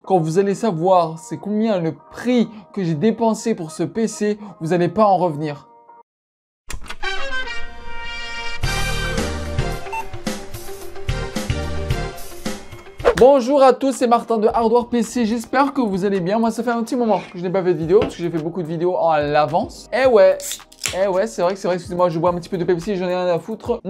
Quand vous allez savoir c'est combien le prix que j'ai dépensé pour ce PC, vous n'allez pas en revenir. Bonjour à tous, c'est Martin de Hardware PC, j'espère que vous allez bien. Moi ça fait un petit moment que je n'ai pas fait de vidéo, parce que j'ai fait beaucoup de vidéos en l'avance. Eh ouais, c'est vrai, excusez-moi, je bois un petit peu de Pepsi, j'en ai rien à foutre.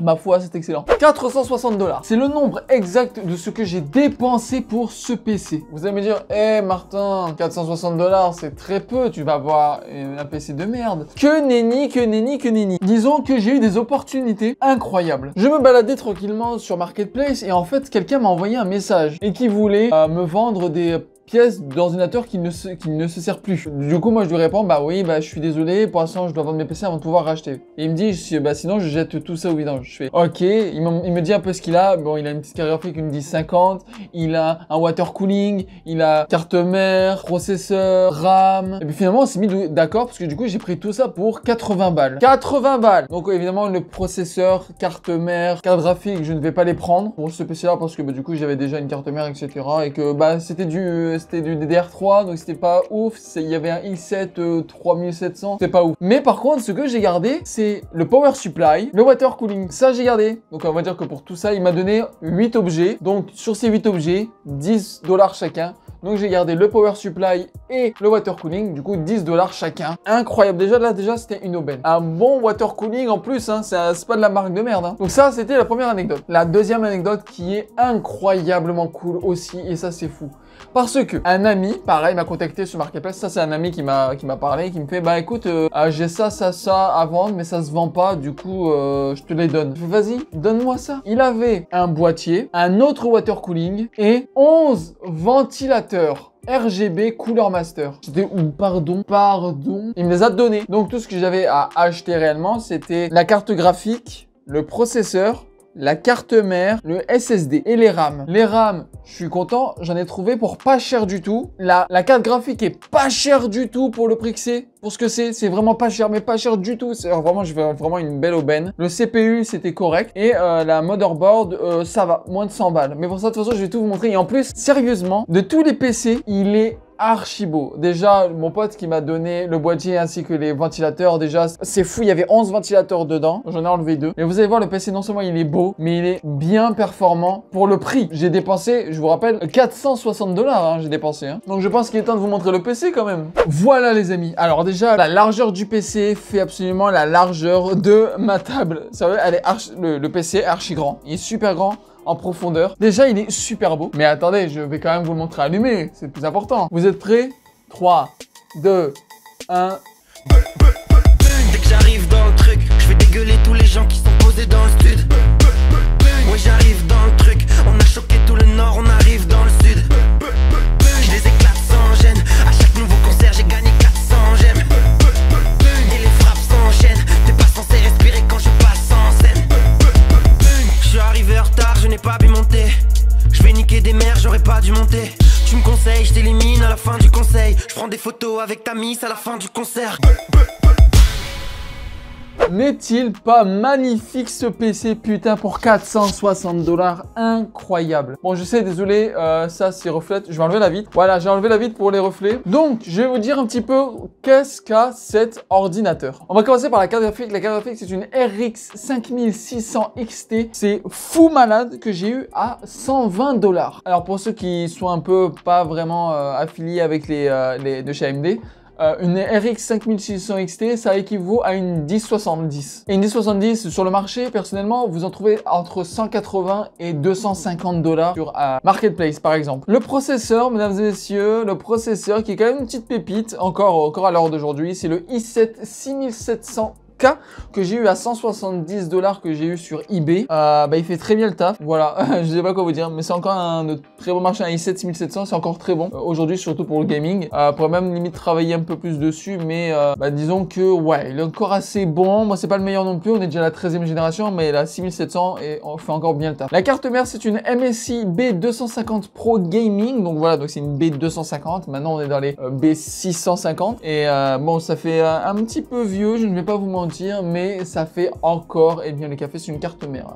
Ma foi, c'est excellent. 460 $, c'est le nombre exact de ce que j'ai dépensé pour ce PC. Vous allez me dire, Martin, 460 $, c'est très peu, tu vas avoir un PC de merde. Que nenni. Disons que j'ai eu des opportunités incroyables. Je me baladais tranquillement sur Marketplace et en fait, quelqu'un m'a envoyé un message et qui voulait me vendre des pièces d'ordinateur qui ne se sert plus. Du coup, moi, je lui réponds, je suis désolé, pour l'instant, je dois vendre mes PC avant de pouvoir racheter. Et il me dit, sinon, je jette tout ça au vidange. Je fais, ok, il me dit un peu ce qu'il a. Bon, il a une petite carte graphique, il me dit 50, il a un water cooling, il a carte mère, processeur, RAM. Et puis finalement, on s'est mis d'accord parce que du coup, j'ai pris tout ça pour 80 balles. 80 balles! Donc, évidemment, le processeur, carte mère, carte graphique, je ne vais pas les prendre pour ce PC-là parce que du coup, j'avais déjà une carte mère, etc. Et que c'était du DDR3, donc c'était pas ouf. Il y avait un i7 3700, c'était pas ouf. Mais par contre, ce que j'ai gardé, c'est le power supply, le water cooling. Ça, j'ai gardé. Donc, on va dire que pour tout ça, il m'a donné 8 objets. Donc, sur ces 8 objets, 10 $, chacun. Donc, j'ai gardé le power supply et le water cooling. Du coup, 10 $ chacun. Incroyable. Déjà, c'était une aubaine. Un bon water cooling en plus, hein, c'est pas de la marque de merde. Hein. Donc, ça, c'était la première anecdote. La deuxième anecdote qui est incroyablement cool aussi, et ça, c'est fou. Parce que un ami, pareil, m'a contacté sur Marketplace. Ça, c'est un ami qui m'a parlé, qui me fait, écoute, j'ai ça à vendre, mais ça se vend pas. Du coup, je te les donne. Je fais, vas-y, donne-moi ça. Il avait un boîtier, un autre water cooling et 11 ventilateurs RGB Cooler Master. C'était où? Pardon. Il me les a donnés. Donc, tout ce que j'avais à acheter réellement, c'était la carte graphique, le processeur, la carte mère, le SSD et les RAM. Les RAM, je suis content, j'en ai trouvé pour pas cher du tout. La carte graphique est pas chère du tout pour le prix que c'est. Pour ce que c'est vraiment pas cher, mais pas cher du tout. C'est vraiment, je fais vraiment une belle aubaine. Le CPU, c'était correct. Et la motherboard, ça va, moins de 100 balles. Mais pour ça, de toute façon, je vais tout vous montrer. Et en plus, sérieusement, de tous les PC, il est archi beau. Déjà, mon pote qui m'a donné le boîtier ainsi que les ventilateurs, déjà, c'est fou. Il y avait 11 ventilateurs dedans. J'en ai enlevé 2. Et vous allez voir, le PC, non seulement il est beau, mais il est bien performant pour le prix. J'ai dépensé, je vous rappelle, 460 $, hein, j'ai dépensé. Hein. Donc, je pense qu'il est temps de vous montrer le PC quand même. Voilà, les amis. Alors, déjà, la largeur du PC fait absolument la largeur de ma table. Ça veut dire, elle est le PC est archi grand. Il est super grand. En profondeur. Déjà, il est super beau. Mais attendez, je vais quand même vous le montrer allumé. C'est le plus important. Vous êtes prêts? 3, 2, 1. Dès que j'arrive dans le truc, je vais dégueuler tous les gens qui sont posés dans le sud. Moi j'arrive dans le truc, on a choqué tout le nord, on arrive dans le sud. Je les éclate sans gêne, à chaque nouveau concert j'ai gagné 400 j'aime. Et les frappes s'enchaînent, t'es pas censé respirer quand je passe en scène. Je suis arrivé en retard, je n'ai pas pu monter. Je vais niquer des mères, j'aurais pas dû monter. Tu me conseilles, je t'élimine à la fin du conseil. Je prends des photos avec ta miss à la fin du concert. N'est-il pas magnifique ce PC, putain, pour 460 $? Incroyable. Bon, je sais, désolé, ça c'est reflet. Je vais enlever la vitre. Voilà, j'ai enlevé la vitre pour les reflets. Donc, je vais vous dire un petit peu qu'est-ce qu'a cet ordinateur. On va commencer par la carte graphique. La carte graphique, c'est une RX 5600 XT. C'est fou malade que j'ai eu à 120 $. Alors, pour ceux qui sont un peu pas vraiment affiliés avec les de chez AMD, une RX 5600 XT, ça équivaut à une 1070. Et une 1070 sur le marché, personnellement, vous en trouvez entre 180 et 250 $ sur Marketplace, par exemple. Le processeur, mesdames et messieurs, le processeur qui est quand même une petite pépite, encore à l'heure d'aujourd'hui, c'est le i7 6700 que j'ai eu à 170 $ que j'ai eu sur eBay. Il fait très bien le taf. Voilà, je sais pas quoi vous dire, mais c'est encore un très bon marché. Un i7 6700, c'est encore très bon. Aujourd'hui, surtout pour le gaming. Pourrait même limite travailler un peu plus dessus, mais disons que ouais, il est encore assez bon. Moi, c'est pas le meilleur non plus. On est déjà à la 13e génération, mais la 6700 et on fait encore bien le taf. La carte mère, c'est une MSI B250 Pro Gaming. Donc voilà, donc c'est une B250. Maintenant, on est dans les B650. Et bon, ça fait un petit peu vieux. Je ne vais pas vous mentir. mentir, mais ça fait encore et bien le café sur une carte mère.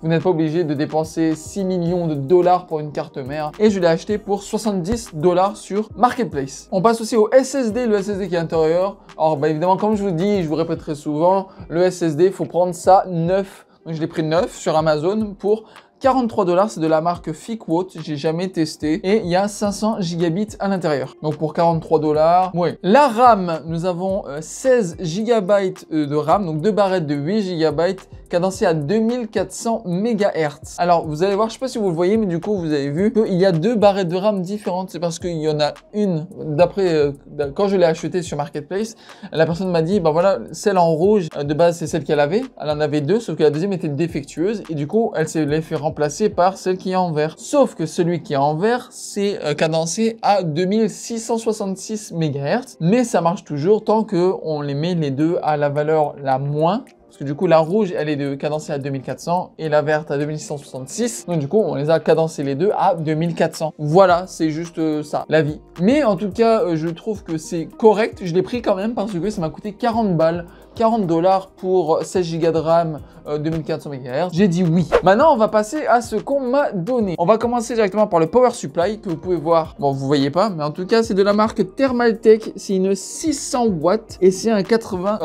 Vous n'êtes pas obligé de dépenser 6 millions de dollars pour une carte mère. Et je l'ai acheté pour 70 $ sur Marketplace. On passe aussi au SSD, le SSD qui est à l'intérieur. Alors bah, évidemment, comme je vous dis, je vous répéterai souvent, le SSD, il faut prendre ça neuf. Donc je l'ai pris neuf sur Amazon pour 43 $, c'est de la marque Thickwatt, j'ai jamais testé. Et il y a 500 gigabits à l'intérieur. Donc pour 43 $, ouais. La RAM, nous avons 16 GB de RAM, donc 2 barrettes de 8 GB, cadencées à 2400 MHz. Alors vous allez voir, je sais pas si vous le voyez, mais du coup vous avez vu qu'il y a 2 barrettes de RAM différentes. C'est parce qu'il y en a une, d'après, quand je l'ai acheté sur Marketplace, la personne m'a dit, bah voilà, celle en rouge, de base c'est celle qu'elle avait. Elle en avait 2, sauf que la deuxième était défectueuse. Et du coup, elle s'est fait remplacé par celle qui est en vert. Sauf que celui qui est en vert, c'est cadencé à 2666 MHz, mais ça marche toujours tant que on les met les deux à la valeur la moins. Parce que du coup, la rouge, elle est cadencée à 2400 et la verte à 2666. Donc du coup, on les a cadencés les deux à 2400. Voilà, c'est juste ça, la vie. Mais en tout cas, je trouve que c'est correct. Je l'ai pris quand même parce que ça m'a coûté 40 balles. 40 $ pour 16 Go de RAM, 2400 MHz. J'ai dit oui. Maintenant, on va passer à ce qu'on m'a donné. On va commencer directement par le Power Supply que vous pouvez voir. Bon, vous voyez pas, mais en tout cas, c'est de la marque Thermaltake. C'est une 600 watts et c'est un 80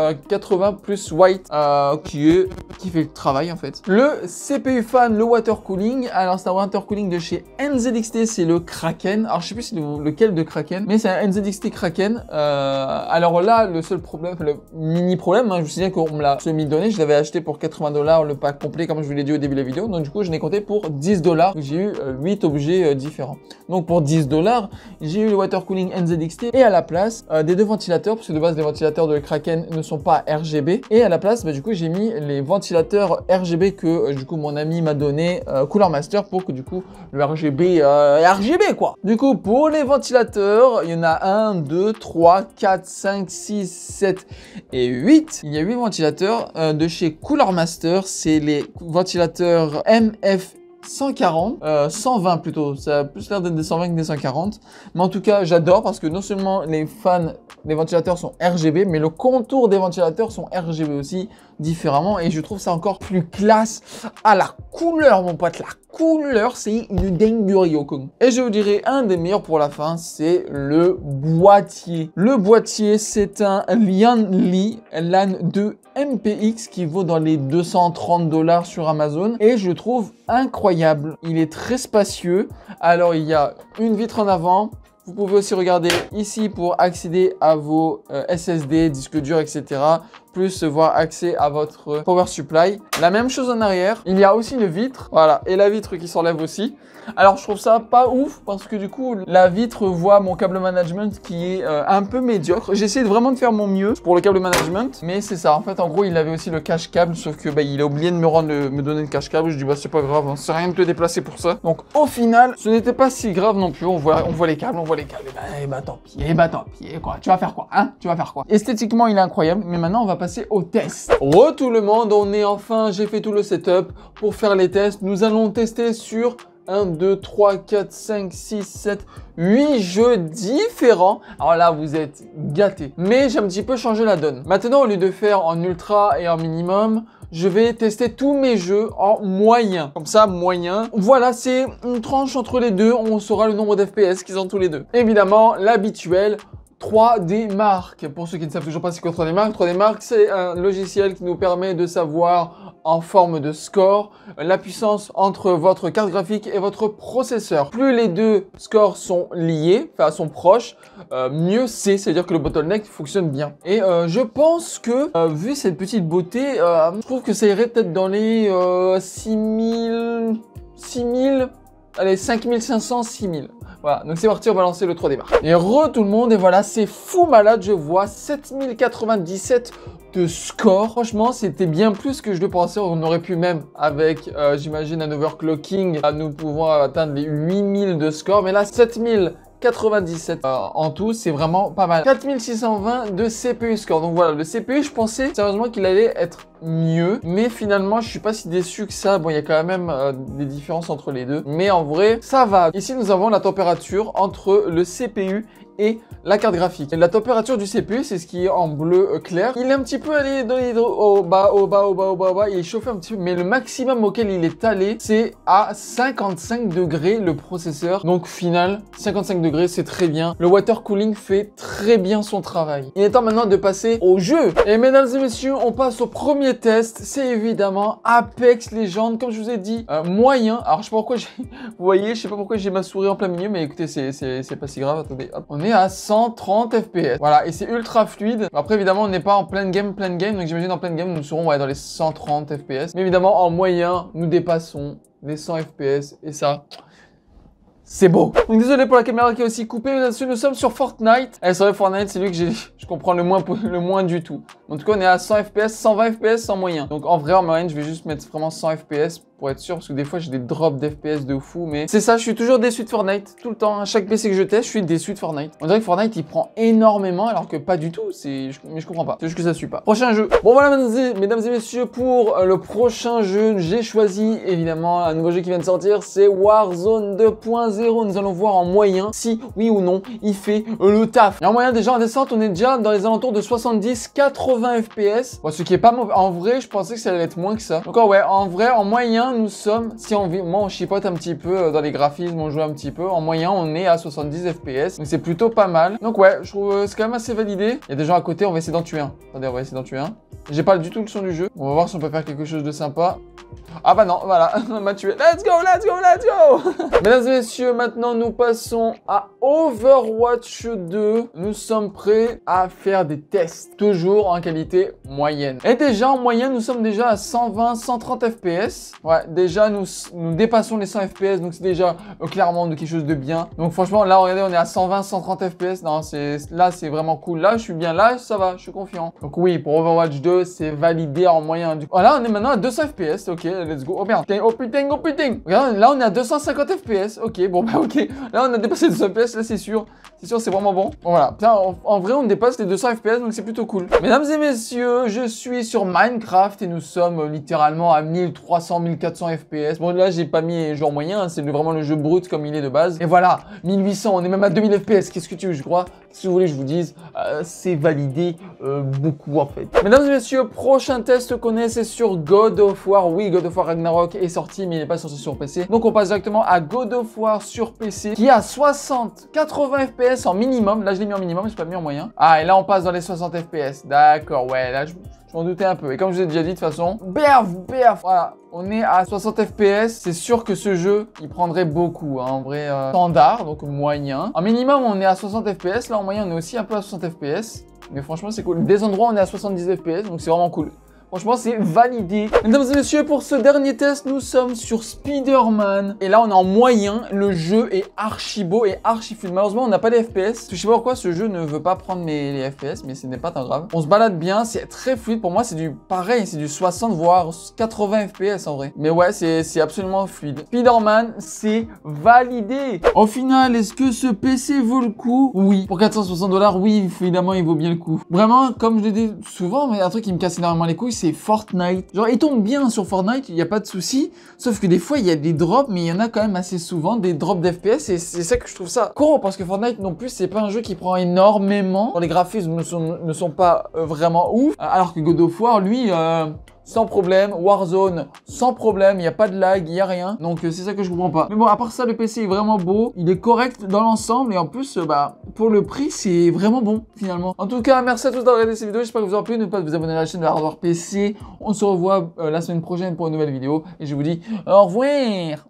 plus white qui fait le travail en fait. Le CPU fan, le water cooling. Alors, c'est un water cooling de chez NZXT, c'est le Kraken. Alors, je sais plus c'est lequel de Kraken, mais c'est un NZXT Kraken. Alors là, le seul problème, le mini problème, je me souviens qu'on me l'a semi-donné, je l'avais acheté pour 80 $ le pack complet comme je vous l'ai dit au début de la vidéo, donc du coup je l'ai compté pour 10 $, j'ai eu 8 objets différents. Donc pour 10 $, j'ai eu le water cooling NZXT et à la place des deux ventilateurs, parce que de base les ventilateurs de Kraken ne sont pas RGB, et à la place du coup j'ai mis les ventilateurs RGB que du coup mon ami m'a donné Cooler Master pour que du coup le RGB quoi. Du coup pour les ventilateurs, il y en a 1, 2, 3, 4, 5, 6, 7 et 8. Il y a 8 ventilateurs de chez Cooler Master. C'est les ventilateurs MF 140, 120 plutôt, ça a plus l'air d'être des 120 que des 140. Mais en tout cas, j'adore parce que non seulement les fans des ventilateurs sont RGB, mais le contour des ventilateurs sont RGB aussi différemment. Et je trouve ça encore plus classe. Ah, la couleur, mon pote, la couleur, c'est une dinguerie au con. Et je vous dirais, un des meilleurs pour la fin, c'est le boîtier. Le boîtier, c'est un Lianli LAN 2 MPX qui vaut dans les 230 $ sur Amazon et je le trouve incroyable. Il est très spacieux. Alors, il y a une vitre en avant. Vous pouvez aussi regarder ici pour accéder à vos SSD, disques durs, etc. Plus voir accès à votre power supply. La même chose en arrière. Il y a aussi une vitre. Voilà. Et la vitre qui s'enlève aussi. Alors, je trouve ça pas ouf parce que du coup, la vitre voit mon câble management qui est un peu médiocre. J'ai essayé vraiment de faire mon mieux pour le câble management, mais c'est ça. En fait, en gros, il avait aussi le cache câble, sauf que il a oublié de me donner le cache câble. Je dis, bah, c'est pas grave, on sert à rien de te déplacer pour ça. Donc, au final, ce n'était pas si grave non plus. On voit les câbles, Et bah, tant pis. Quoi. Tu vas faire quoi, hein? Tu vas faire quoi? Esthétiquement, il est incroyable, mais maintenant, on va passer au test. Tout le monde, on est enfin, j'ai fait tout le setup pour faire les tests. Nous allons tester sur 1, 2, 3, 4, 5, 6, 7, 8 jeux différents. Alors là, vous êtes gâtés. Mais j'ai un petit peu changé la donne. Maintenant, au lieu de faire en ultra et en minimum, je vais tester tous mes jeux en moyen. Comme ça, moyen. Voilà, c'est une tranche entre les deux. On saura le nombre d'FPS qu'ils ont tous les deux. Évidemment, l'habituel. 3D Mark. Pour ceux qui ne savent toujours pas c'est quoi 3D Mark, 3D Mark c'est un logiciel qui nous permet de savoir en forme de score la puissance entre votre carte graphique et votre processeur. Plus les deux scores sont liés, enfin sont proches, mieux c'est, c'est-à-dire que le bottleneck fonctionne bien. Et je pense que, vu cette petite beauté, je trouve que ça irait peut-être dans les 6000, allez 5500, 6000. Voilà, donc c'est parti, on va lancer le 3D Mark. Et tout le monde, et voilà, c'est fou malade, je vois 7097 de score. Franchement, c'était bien plus que je le pensais. On aurait pu même, avec, j'imagine, un overclocking, nous pouvons atteindre les 8000 de score. Mais là, 7097 en tout, c'est vraiment pas mal. 4620 de CPU score. Donc voilà, le CPU, je pensais sérieusement qu'il allait être mieux, mais finalement je suis pas si déçu que ça. Bon, il y a quand même des différences entre les deux, mais en vrai ça va. Ici nous avons la température entre le CPU et la carte graphique. Et la température du CPU, c'est ce qui est en bleu clair. Il est un petit peu allé dans les au bas. Il est chauffé un petit peu, mais le maximum auquel il est allé, c'est à 55 degrés le processeur. Donc final, 55 degrés, c'est très bien. Le water cooling fait très bien son travail. Il est temps maintenant de passer au jeu. Et mesdames et messieurs, on passe au premier test. C'est évidemment Apex Legends, comme je vous ai dit, moyen. Alors je sais pas pourquoi vous voyez, je sais pas pourquoi j'ai ma souris en plein milieu, mais écoutez, c'est pas si grave. Attendez, hop. On est à 130 FPS. Voilà, et c'est ultra fluide. Après, évidemment, on n'est pas en pleine game, donc j'imagine en pleine game, nous serons dans les 130 FPS. Mais évidemment, en moyen, nous dépassons les 100 FPS, et ça... c'est beau. Donc désolé pour la caméra qui est aussi coupée, mais nous sommes sur Fortnite. Et c'est vrai, Fortnite, c'est lui que je comprends le moins du tout. En tout cas, on est à 100 FPS, 120 FPS en moyen. Donc en vrai, en moyenne, je vais juste mettre vraiment 100 FPS pour être sûr, parce que des fois, j'ai des drops d'FPS de fou. Mais c'est ça, je suis toujours déçu de Fortnite. Tout le temps, à chaque PC que je teste, je suis déçu de Fortnite. On dirait que Fortnite, il prend énormément, alors que pas du tout. Mais je comprends pas. C'est juste que ça suit pas. Prochain jeu. Bon voilà, mesdames et messieurs, pour le prochain jeu, j'ai choisi, évidemment, un nouveau jeu qui vient de sortir. C'est Warzone 2.0. Nous allons voir en moyen si, oui ou non, il fait le taf. Et en moyen, déjà en descente, on est déjà dans les alentours de 70-80 FPS. Bon, ce qui est pas mauvais. En vrai, je pensais que ça allait être moins que ça. Donc ouais, en vrai, en moyen, nous sommes, si on chipote un petit peu dans les graphismes, on joue un petit peu. En moyen, on est à 70 FPS. Donc c'est plutôt pas mal. Donc ouais, je trouve c'est quand même assez validé. Il y a des gens à côté, on va essayer d'en tuer un. Attendez, on va essayer d'en tuer un. J'ai pas du tout le son du jeu. On va voir si on peut faire quelque chose de sympa. Ah bah non, voilà, on m'a tué. Let's go, let's go, let's go. Mesdames et messieurs, maintenant nous passons à Overwatch 2. Nous sommes prêts à faire des tests, toujours en qualité moyenne. Et déjà en moyenne, nous sommes déjà à 120-130 FPS. Ouais, déjà nous dépassons les 100 FPS, donc c'est déjà clairement de quelque chose de bien. Donc franchement, là regardez, on est à 120-130 FPS. Non, là c'est vraiment cool. Là, je suis bien, là ça va, je suis confiant. Donc oui, pour Overwatch 2, c'est validé en moyen. Voilà, on est maintenant à 200 FPS. Ok, let's go. Oh merde, oh putain, oh putain. Regarde, là on est à 250 FPS. Ok, bon bah ok. Là on a dépassé les 200 FPS, là c'est sûr. C'est sûr, c'est vraiment bon. Bon, voilà. Putain, en vrai, on dépasse les 200 FPS, donc c'est plutôt cool. Mesdames et messieurs, je suis sur Minecraft et nous sommes littéralement à 1300-1400 FPS. Bon, là, j'ai pas mis genre moyen, hein, c'est vraiment le jeu brut comme il est de base. Et voilà, 1800, on est même à 2000 FPS. Qu'est-ce que tu veux, je crois? Qu'est-ce que vous voulez que je vous dise? C'est validé beaucoup en fait. Mesdames et messieurs, prochain test qu'on est, c'est sur God of War. Oui, God of War Ragnarok est sorti, mais il n'est pas sorti sur PC. Donc on passe directement à God of War sur PC, qui a 60-80 FPS en minimum. Là, je l'ai mis en minimum, je l'ai pas mis en moyen. Ah, et là, on passe dans les 60 FPS. D'accord, ouais, là, je m'en doutais un peu. Et comme je vous ai déjà dit, de toute façon, berf, voilà. On est à 60 FPS. C'est sûr que ce jeu, il prendrait beaucoup. Hein, en vrai, standard, donc moyen. En minimum, on est à 60 FPS. Là, en moyen, on est aussi un peu à 60 FPS. Mais franchement, c'est cool. Des endroits, on est à 70 FPS, donc c'est vraiment cool. Franchement, c'est validé. Mesdames et messieurs, pour ce dernier test, nous sommes sur Spider-Man. Et là, on est en moyen. Le jeu est archi beau et archi fluide. Malheureusement, on n'a pas les FPS. Je sais pas pourquoi ce jeu ne veut pas prendre les FPS, mais ce n'est pas tant grave. On se balade bien, c'est très fluide. Pour moi, c'est du pareil, c'est du 60 voire 80 FPS en vrai. Mais ouais, c'est absolument fluide. Spider-Man, c'est validé. Au final, est-ce que ce PC vaut le coup? Oui. Pour 460 $, oui, évidemment, il vaut bien le coup. Vraiment, comme je l'ai dit souvent, mais un truc qui me casse énormément les couilles, c'est Fortnite. Genre, il tombe bien sur Fortnite, il n'y a pas de souci. Sauf que des fois, il y a des drops, mais il y en a quand même assez souvent, des drops d'FPS. Et c'est ça que je trouve ça con, parce que Fortnite non plus, c'est pas un jeu qui prend énormément. Les graphismes ne sont pas vraiment ouf. Alors que God of War, lui, sans problème. Warzone, sans problème. Il n'y a pas de lag, il n'y a rien. Donc, c'est ça que je comprends pas. Mais bon, à part ça, le PC est vraiment beau. Il est correct dans l'ensemble. Et en plus, pour le prix, c'est vraiment bon, finalement. En tout cas, merci à tous d'avoir regardé cette vidéo. J'espère que vous aurez plu. N'oubliez pas de vous abonner à la chaîne de Hardware PC. On se revoit la semaine prochaine pour une nouvelle vidéo. Et je vous dis au revoir.